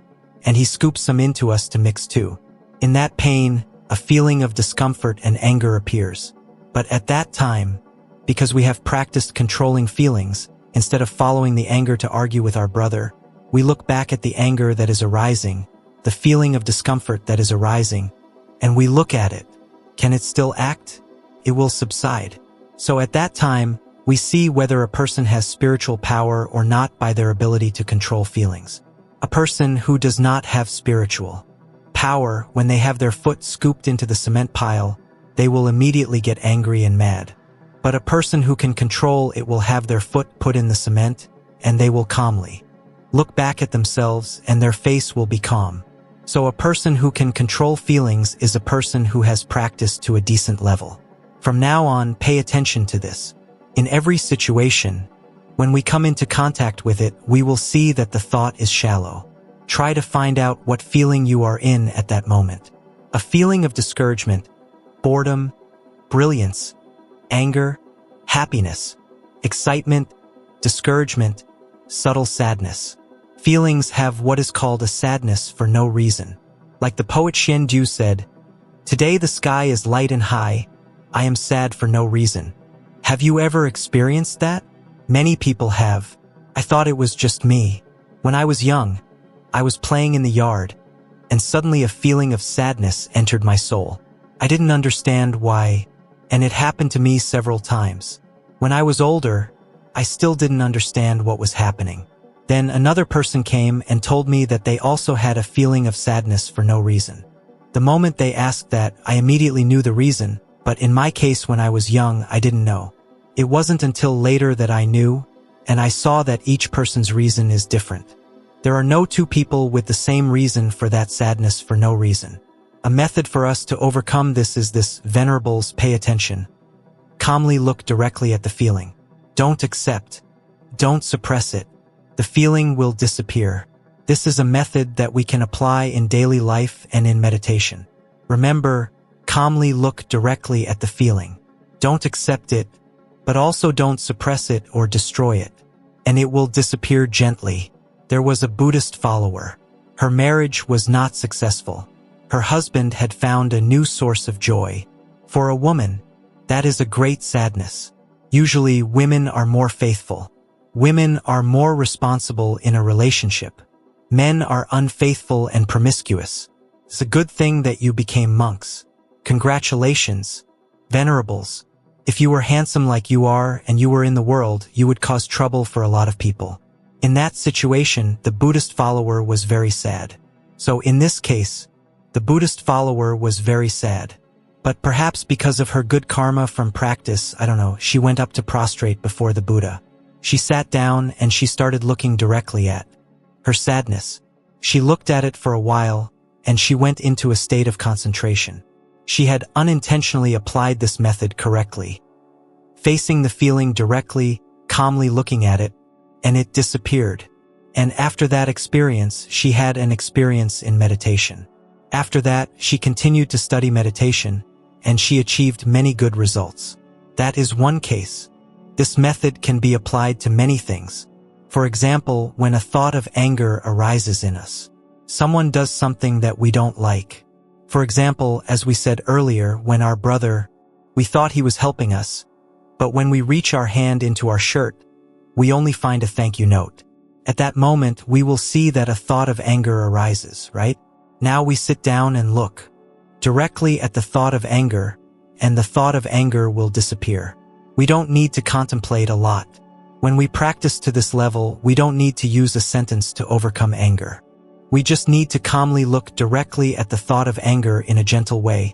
and he scoops some into us to mix too. In that pain, a feeling of discomfort and anger appears. But at that time, because we have practiced controlling feelings, instead of following the anger to argue with our brother, we look back at the anger that is arising, the feeling of discomfort that is arising, and we look at it. Can it still act? It will subside. So at that time, we see whether a person has spiritual power or not by their ability to control feelings. A person who does not have spiritual power, when they have their foot scooped into the cement pile, they will immediately get angry and mad. But a person who can control it will have their foot put in the cement, and they will calmly look back at themselves and their face will be calm. So a person who can control feelings is a person who has practiced to a decent level. From now on, pay attention to this. In every situation, when we come into contact with it, we will see that the thought is shallow. Try to find out what feeling you are in at that moment. A feeling of discouragement, boredom, brilliance, anger, happiness, excitement, discouragement, subtle sadness. Feelings have what is called a sadness for no reason. Like the poet Xian Du said, "Today the sky is light and high. I am sad for no reason." Have you ever experienced that? Many people have. I thought it was just me. When I was young, I was playing in the yard, and suddenly a feeling of sadness entered my soul. I didn't understand why, and it happened to me several times. When I was older, I still didn't understand what was happening. Then another person came and told me that they also had a feeling of sadness for no reason. The moment they asked that, I immediately knew the reason, but in my case when I was young, I didn't know. It wasn't until later that I knew, and I saw that each person's reason is different. There are no two people with the same reason for that sadness for no reason. A method for us to overcome this is this: venerables, pay attention. Calmly look directly at the feeling. Don't accept. Don't suppress it. The feeling will disappear. This is a method that we can apply in daily life and in meditation. Remember, calmly look directly at the feeling. Don't accept it, but also don't suppress it or destroy it, and it will disappear gently. There was a Buddhist follower. Her marriage was not successful. Her husband had found a new source of joy. For a woman, that is a great sadness. Usually, women are more faithful. Women are more responsible in a relationship. Men are unfaithful and promiscuous. It's a good thing that you became monks. Congratulations, venerables. If you were handsome like you are and you were in the world, you would cause trouble for a lot of people. In that situation, the Buddhist follower was very sad. So in this case, the Buddhist follower was very sad. But perhaps because of her good karma from practice, I don't know, she went up to prostrate before the Buddha. She sat down and she started looking directly at her sadness. She looked at it for a while, and she went into a state of concentration. She had unintentionally applied this method correctly. Facing the feeling directly, calmly looking at it, and it disappeared. And after that experience, she had an experience in meditation. After that, she continued to study meditation, and she achieved many good results. That is one case. This method can be applied to many things. For example, when a thought of anger arises in us, someone does something that we don't like. For example, as we said earlier, when our brother, we thought he was helping us, but when we reach our hand into our shirt, we only find a thank you note. At that moment, we will see that a thought of anger arises, right? Now we sit down and look directly at the thought of anger, and the thought of anger will disappear. We don't need to contemplate a lot. When we practice to this level, we don't need to use a sentence to overcome anger. We just need to calmly look directly at the thought of anger in a gentle way,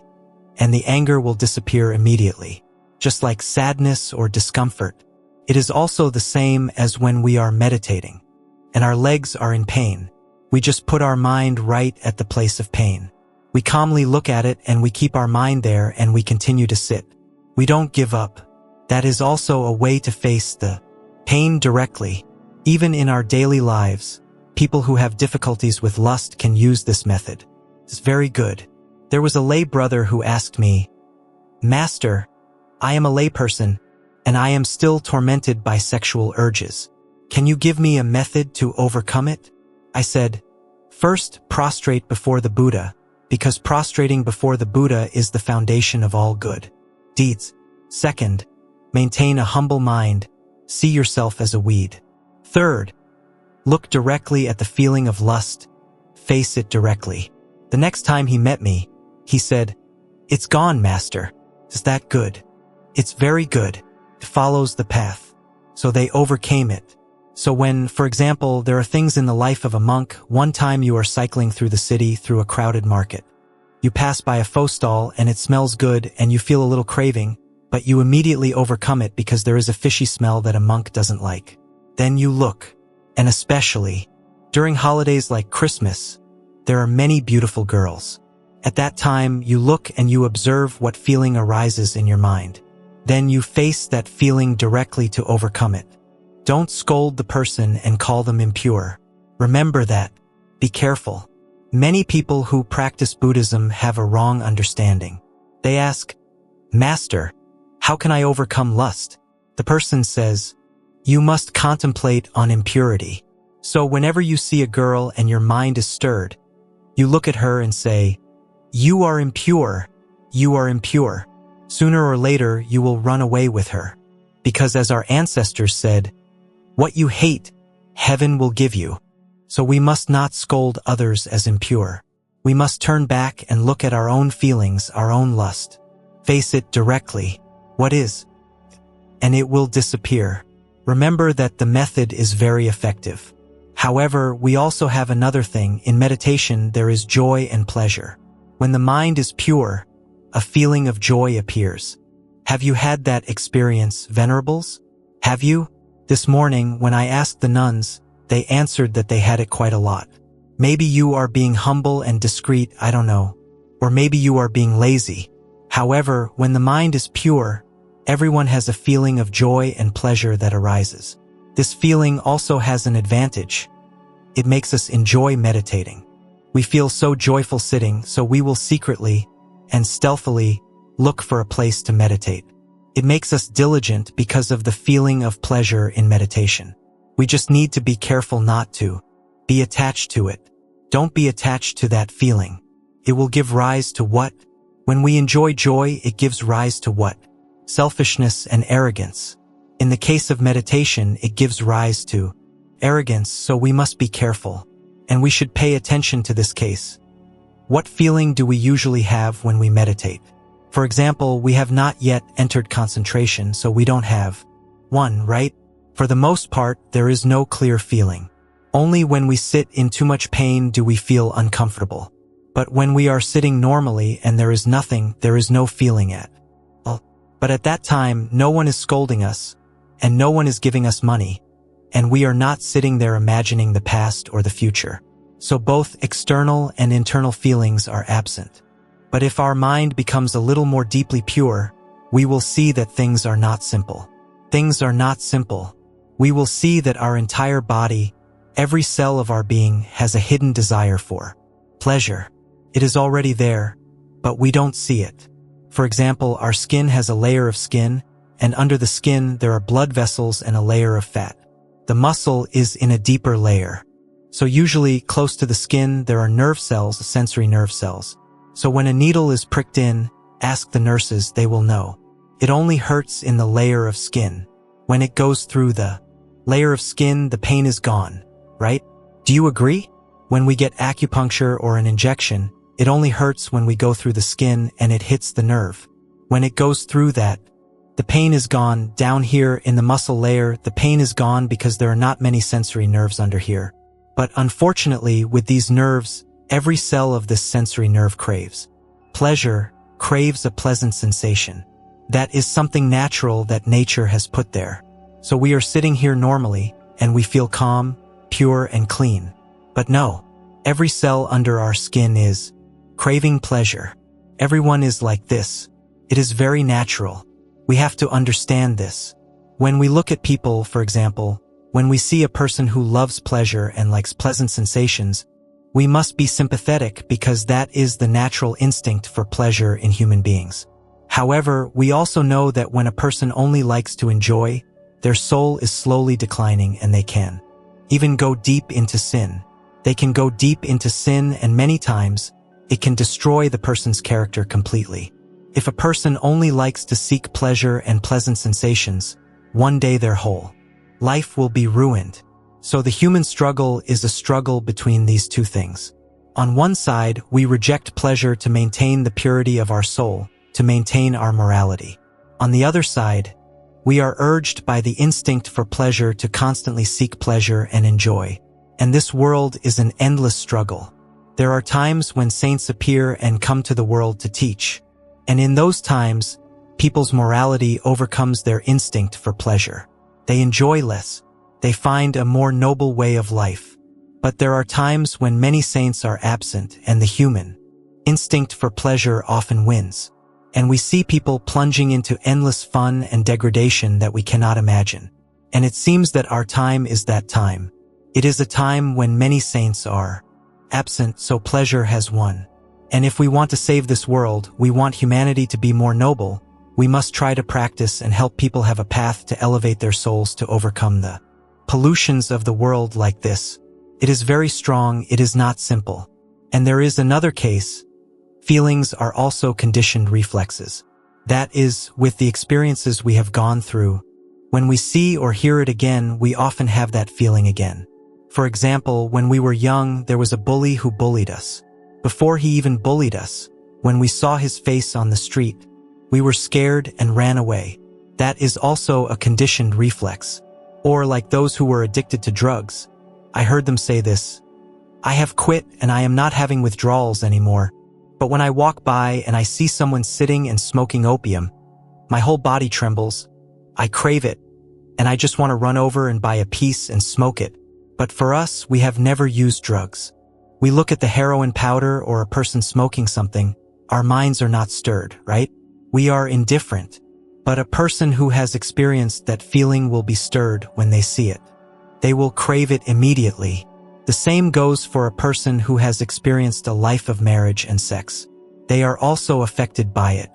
and the anger will disappear immediately. Just like sadness or discomfort, it is also the same as when we are meditating, and our legs are in pain. We just put our mind right at the place of pain. We calmly look at it and we keep our mind there and we continue to sit. We don't give up. That is also a way to face the pain directly. Even in our daily lives, people who have difficulties with lust can use this method. It's very good. There was a lay brother who asked me, "Master, I am a layperson, and I am still tormented by sexual urges. Can you give me a method to overcome it?" I said, "First, prostrate before the Buddha, because prostrating before the Buddha is the foundation of all good deeds. Second, maintain a humble mind. See yourself as a weed. Third, look directly at the feeling of lust. Face it directly." The next time he met me, he said, "It's gone, Master. Is that good?" It's very good. It follows the path. So they overcame it. So when, for example, there are things in the life of a monk, one time you are cycling through the city through a crowded market. You pass by a pho stall and it smells good and you feel a little craving, but you immediately overcome it because there is a fishy smell that a monk doesn't like. Then you look, and especially during holidays like Christmas, there are many beautiful girls. At that time, you look and you observe what feeling arises in your mind. Then you face that feeling directly to overcome it. Don't scold the person and call them impure. Remember that. Be careful. Many people who practice Buddhism have a wrong understanding. They ask, "Master, how can I overcome lust?" The person says, "You must contemplate on impurity." So whenever you see a girl and your mind is stirred, you look at her and say, "You are impure. You are impure." Sooner or later, you will run away with her. Because as our ancestors said, what you hate heaven will give you. So we must not scold others as impure. We must turn back and look at our own feelings, our own lust. Face it directly. What is? And it will disappear. Remember that the method is very effective. However, we also have another thing. In meditation, there is joy and pleasure. When the mind is pure, a feeling of joy appears. Have you had that experience, venerables? Have you? This morning, when I asked the nuns, they answered that they had it quite a lot. Maybe you are being humble and discreet, I don't know. Or maybe you are being lazy. However, when the mind is pure, everyone has a feeling of joy and pleasure that arises. This feeling also has an advantage. It makes us enjoy meditating. We feel so joyful sitting, so we will secretly and stealthily look for a place to meditate. It makes us diligent because of the feeling of pleasure in meditation. We just need to be careful not to be attached to it. Don't be attached to that feeling. It will give rise to what? When we enjoy joy, it gives rise to what? Selfishness and arrogance. In the case of meditation, it gives rise to arrogance, so we must be careful. And we should pay attention to this case. What feeling do we usually have when we meditate? For example, we have not yet entered concentration, so we don't have one, right? For the most part, there is no clear feeling. Only when we sit in too much pain do we feel uncomfortable. But when we are sitting normally and there is nothing, there is no feeling at all. But at that time, no one is scolding us, and no one is giving us money, and we are not sitting there imagining the past or the future. So both external and internal feelings are absent. But if our mind becomes a little more deeply pure, we will see that things are not simple. Things are not simple. We will see that our entire body, every cell of our being, has a hidden desire for pleasure. It is already there, but we don't see it. For example, our skin has a layer of skin, and under the skin there are blood vessels and a layer of fat. The muscle is in a deeper layer. So usually, close to the skin, there are nerve cells, sensory nerve cells. So when a needle is pricked in, ask the nurses, they will know. It only hurts in the layer of skin. When it goes through the layer of skin, the pain is gone, right? Do you agree? When we get acupuncture or an injection, it only hurts when we go through the skin and it hits the nerve. When it goes through that, the pain is gone. Down here in the muscle layer, the pain is gone because there are not many sensory nerves under here. But unfortunately, with these nerves, every cell of this sensory nerve craves pleasure, craves a pleasant sensation. That is something natural that nature has put there. So we are sitting here normally, and we feel calm, pure, and clean. But no, every cell under our skin is craving pleasure. Everyone is like this. It is very natural. We have to understand this. When we look at people, for example, when we see a person who loves pleasure and likes pleasant sensations, we must be sympathetic because that is the natural instinct for pleasure in human beings. However, we also know that when a person only likes to enjoy, their soul is slowly declining and they can even go deep into sin. They can go deep into sin, and many times it can destroy the person's character completely. If a person only likes to seek pleasure and pleasant sensations, one day their whole life will be ruined. So the human struggle is a struggle between these two things. On one side, we reject pleasure to maintain the purity of our soul, to maintain our morality. On the other side, we are urged by the instinct for pleasure to constantly seek pleasure and enjoy. And this world is an endless struggle. There are times when saints appear and come to the world to teach. And in those times, people's morality overcomes their instinct for pleasure. They enjoy less. They find a more noble way of life. But there are times when many saints are absent and the human instinct for pleasure often wins. And we see people plunging into endless fun and degradation that we cannot imagine. And it seems that our time is that time. It is a time when many saints are absent, so pleasure has won. And if we want to save this world, we want humanity to be more noble, we must try to practice and help people have a path to elevate their souls to overcome the pollutions of the world like this. It is very strong, it is not simple. And there is another case. Feelings are also conditioned reflexes. That is, with the experiences we have gone through, when we see or hear it again, we often have that feeling again. For example, when we were young, there was a bully who bullied us. Before he even bullied us, when we saw his face on the street, we were scared and ran away. That is also a conditioned reflex. Or like those who were addicted to drugs. I heard them say this: I have quit and I am not having withdrawals anymore. But when I walk by and I see someone sitting and smoking opium, my whole body trembles. I crave it, and I just want to run over and buy a piece and smoke it. But for us, we have never used drugs. We look at the heroin powder or a person smoking something. Our minds are not stirred, right? We are indifferent. But a person who has experienced that feeling will be stirred when they see it. They will crave it immediately. The same goes for a person who has experienced a life of marriage and sex. They are also affected by it.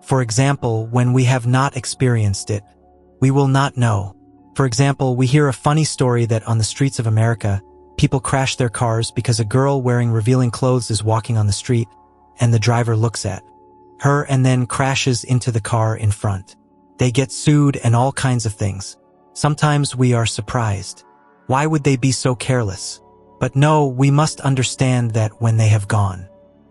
For example, when we have not experienced it, we will not know. For example, we hear a funny story that on the streets of America, people crash their cars because a girl wearing revealing clothes is walking on the street, and the driver looks at her and then crashes into the car in front. They get sued and all kinds of things. Sometimes we are surprised. Why would they be so careless? But no, we must understand that when they have gone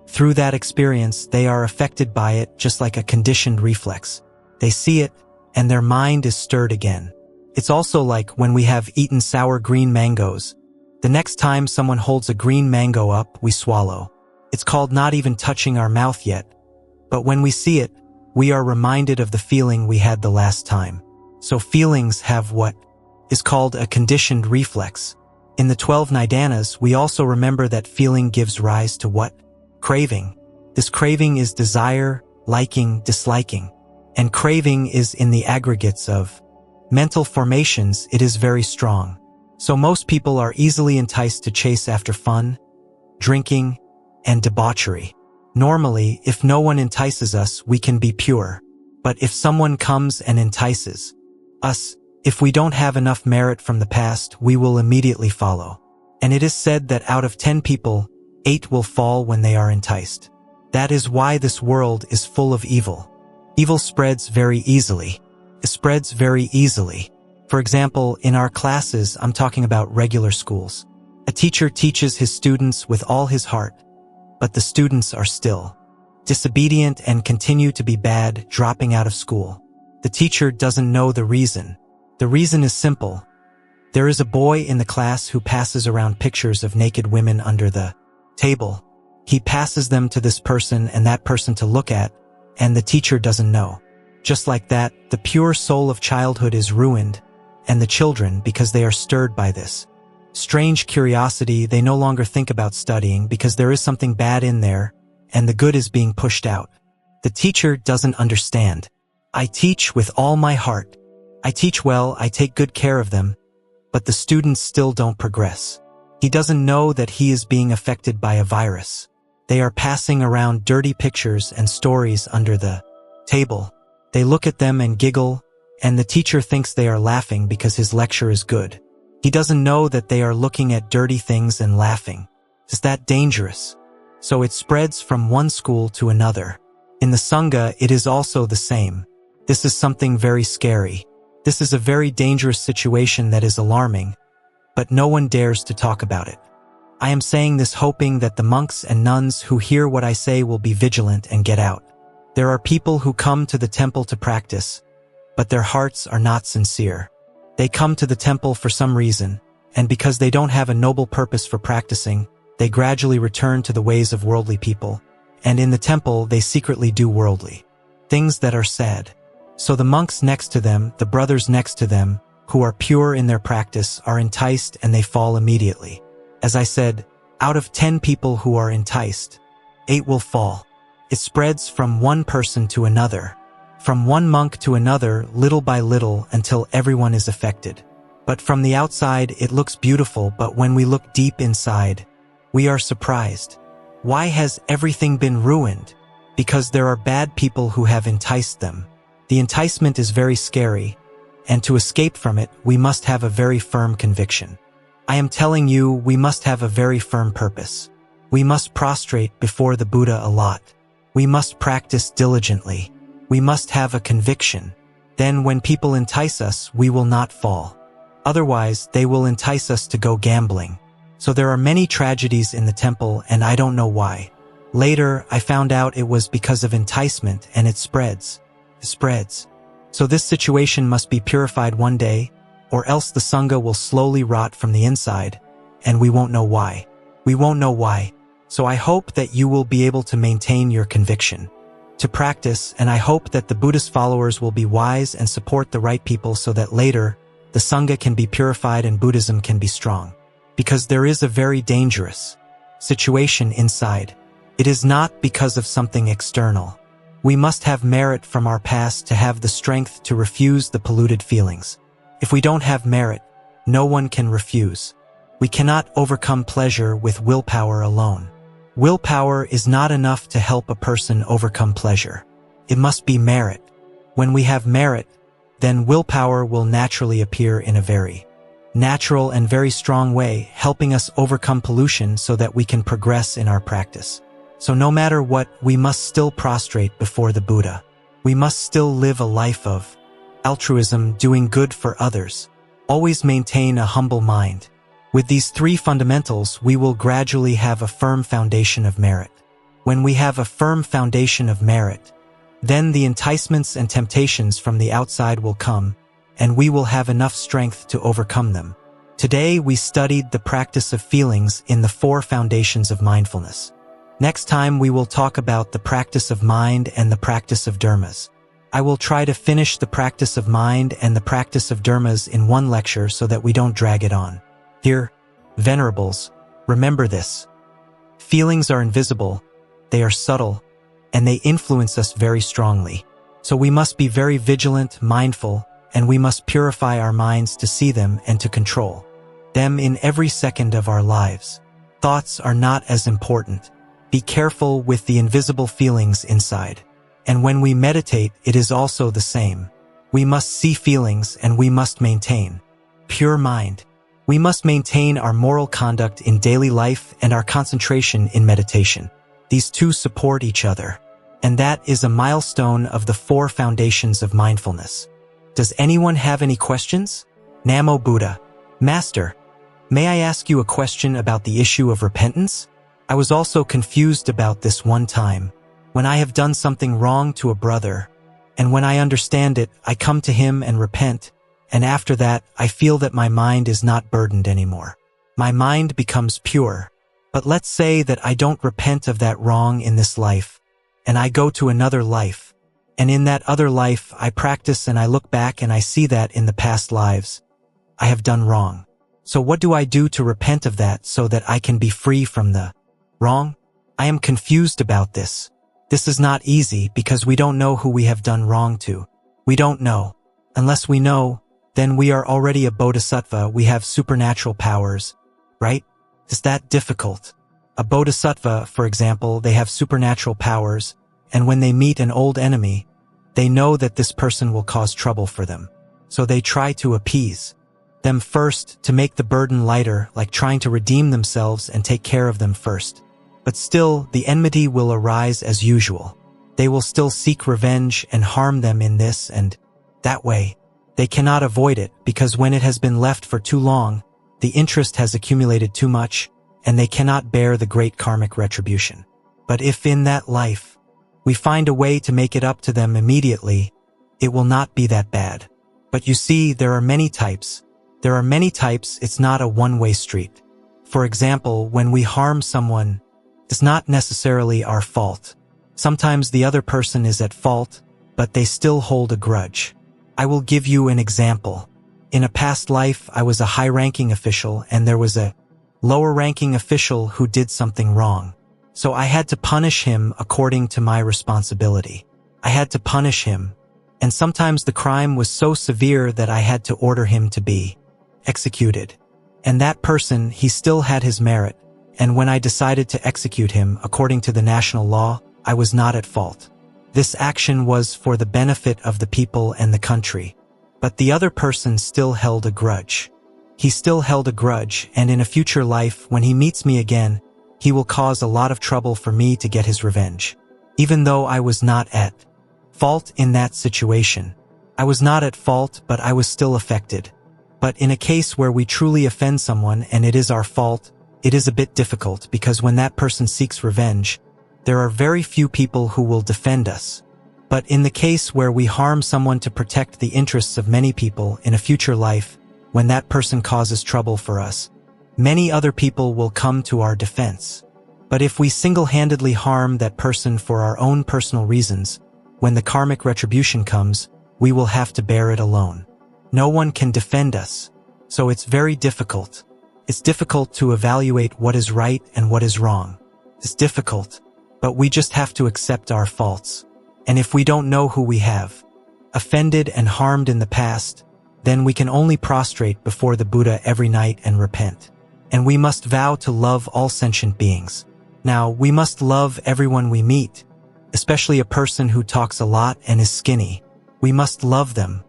through that experience, they are affected by it just like a conditioned reflex. They see it, and their mind is stirred again. It's also like when we have eaten sour green mangoes. The next time someone holds a green mango up, we swallow. It's called not even touching our mouth yet. But when we see it, we are reminded of the feeling we had the last time. So feelings have what is called a conditioned reflex. In the 12 nidanas, we also remember that feeling gives rise to what? Craving. This craving is desire, liking, disliking. And craving is in the aggregates of mental formations. It is very strong. So most people are easily enticed to chase after fun, drinking, and debauchery. Normally, if no one entices us, we can be pure. But if someone comes and entices us, if we don't have enough merit from the past, we will immediately follow. And it is said that out of 10 people, 8 will fall when they are enticed. That is why this world is full of evil. Evil spreads very easily. It spreads very easily. For example, in our classes, I'm talking about regular schools. A teacher teaches his students with all his heart, but the students are still disobedient and continue to be bad, dropping out of school. The teacher doesn't know the reason. The reason is simple. There is a boy in the class who passes around pictures of naked women under the table. He passes them to this person and that person to look at, and the teacher doesn't know. Just like that, the pure soul of childhood is ruined, and the children, because they are stirred by this strange curiosity, they no longer think about studying because there is something bad in there, and the good is being pushed out. The teacher doesn't understand. I teach with all my heart. I teach well, I take good care of them, but the students still don't progress. He doesn't know that he is being affected by a virus. They are passing around dirty pictures and stories under the table. They look at them and giggle, and the teacher thinks they are laughing because his lecture is good. He doesn't know that they are looking at dirty things and laughing. Is that dangerous? So it spreads from one school to another. In the Sangha, it is also the same. This is something very scary. This is a very dangerous situation that is alarming, but no one dares to talk about it. I am saying this hoping that the monks and nuns who hear what I say will be vigilant and get out. There are people who come to the temple to practice, but their hearts are not sincere. They come to the temple for some reason, and because they don't have a noble purpose for practicing, they gradually return to the ways of worldly people, and in the temple they secretly do worldly things that are sad. So the monks next to them, the brothers next to them, who are pure in their practice, are enticed and they fall immediately. As I said, out of 10 people who are enticed, 8 will fall. It spreads from one person to another, from one monk to another, little by little, until everyone is affected. But from the outside, it looks beautiful, but when we look deep inside, we are surprised. Why has everything been ruined? Because there are bad people who have enticed them. The enticement is very scary, and to escape from it, we must have a very firm conviction. I am telling you, we must have a very firm purpose. We must prostrate before the Buddha a lot. We must practice diligently. We must have a conviction. Then when people entice us, we will not fall. Otherwise, they will entice us to go gambling. So there are many tragedies in the temple, and I don't know why. Later, I found out it was because of enticement, and it spreads. It spreads. So this situation must be purified one day, or else the Sangha will slowly rot from the inside, and we won't know why. We won't know why. So I hope that you will be able to maintain your conviction, to practice, and I hope that the Buddhist followers will be wise and support the right people so that later, the Sangha can be purified and Buddhism can be strong. Because there is a very dangerous situation inside. It is not because of something external. We must have merit from our past to have the strength to refuse the polluted feelings. If we don't have merit, no one can refuse. We cannot overcome pleasure with willpower alone. Willpower is not enough to help a person overcome pleasure. It must be merit. When we have merit, then willpower will naturally appear in a very natural and very strong way, helping us overcome pollution so that we can progress in our practice. So no matter what, we must still prostrate before the Buddha. We must still live a life of altruism, doing good for others. Always maintain a humble mind. With these three fundamentals, we will gradually have a firm foundation of merit. When we have a firm foundation of merit, then the enticements and temptations from the outside will come, and we will have enough strength to overcome them. Today, we studied the practice of feelings in the 4 foundations of mindfulness. Next time, we will talk about the practice of mind and the practice of dharmas. I will try to finish the practice of mind and the practice of dharmas in one lecture so that we don't drag it on. Dear Venerables, remember this. Feelings are invisible, they are subtle, and they influence us very strongly. So we must be very vigilant, mindful, and we must purify our minds to see them and to control them in every second of our lives. Thoughts are not as important. Be careful with the invisible feelings inside. And when we meditate, it is also the same. We must see feelings and we must maintain pure mind. We must maintain our moral conduct in daily life and our concentration in meditation. These two support each other. And that is a milestone of the 4 foundations of mindfulness. Does anyone have any questions? Namo Buddha. Master, may I ask you a question about the issue of repentance? I was also confused about this one time, when I have done something wrong to a brother, and when I understand it, I come to him and repent, and after that, I feel that my mind is not burdened anymore. My mind becomes pure. But let's say that I don't repent of that wrong in this life, and I go to another life. And in that other life, I practice and I look back and I see that in the past lives, I have done wrong. So what do I do to repent of that so that I can be free from the wrong? I am confused about this. This is not easy because we don't know who we have done wrong to. We don't know. Unless we know, then we are already a bodhisattva, we have supernatural powers, right? Is that difficult? A bodhisattva, for example, they have supernatural powers, and when they meet an old enemy, they know that this person will cause trouble for them. So they try to appease them first to make the burden lighter, like trying to redeem themselves and take care of them first. But still, the enmity will arise as usual. They will still seek revenge and harm them in this and that way. They cannot avoid it because when it has been left for too long, the interest has accumulated too much, and they cannot bear the great karmic retribution. But if in that life, we find a way to make it up to them immediately, it will not be that bad. But you see, there are many types. There are many types, it's not a one-way street. For example, when we harm someone, it's not necessarily our fault. Sometimes the other person is at fault, but they still hold a grudge. I will give you an example. In a past life, I was a high-ranking official, and there was a lower-ranking official who did something wrong. So I had to punish him according to my responsibility. I had to punish him, and sometimes the crime was so severe that I had to order him to be executed. And that person, he still had his merit, and when I decided to execute him according to the national law, I was not at fault. This action was for the benefit of the people and the country. But the other person still held a grudge. He still held a grudge, and in a future life, when he meets me again, he will cause a lot of trouble for me to get his revenge. Even though I was not at fault in that situation. I was not at fault, but I was still affected. But in a case where we truly offend someone and it is our fault, it is a bit difficult because when that person seeks revenge, there are very few people who will defend us. But in the case where we harm someone to protect the interests of many people in a future life, when that person causes trouble for us, many other people will come to our defense. But if we single-handedly harm that person for our own personal reasons, when the karmic retribution comes, we will have to bear it alone. No one can defend us, so it's very difficult. It's difficult to evaluate what is right and what is wrong. It's difficult, but we just have to accept our faults. And if we don't know who we have offended and harmed in the past, then we can only prostrate before the Buddha every night and repent. And we must vow to love all sentient beings. Now, we must love everyone we meet, especially a person who talks a lot and is skinny. We must love them,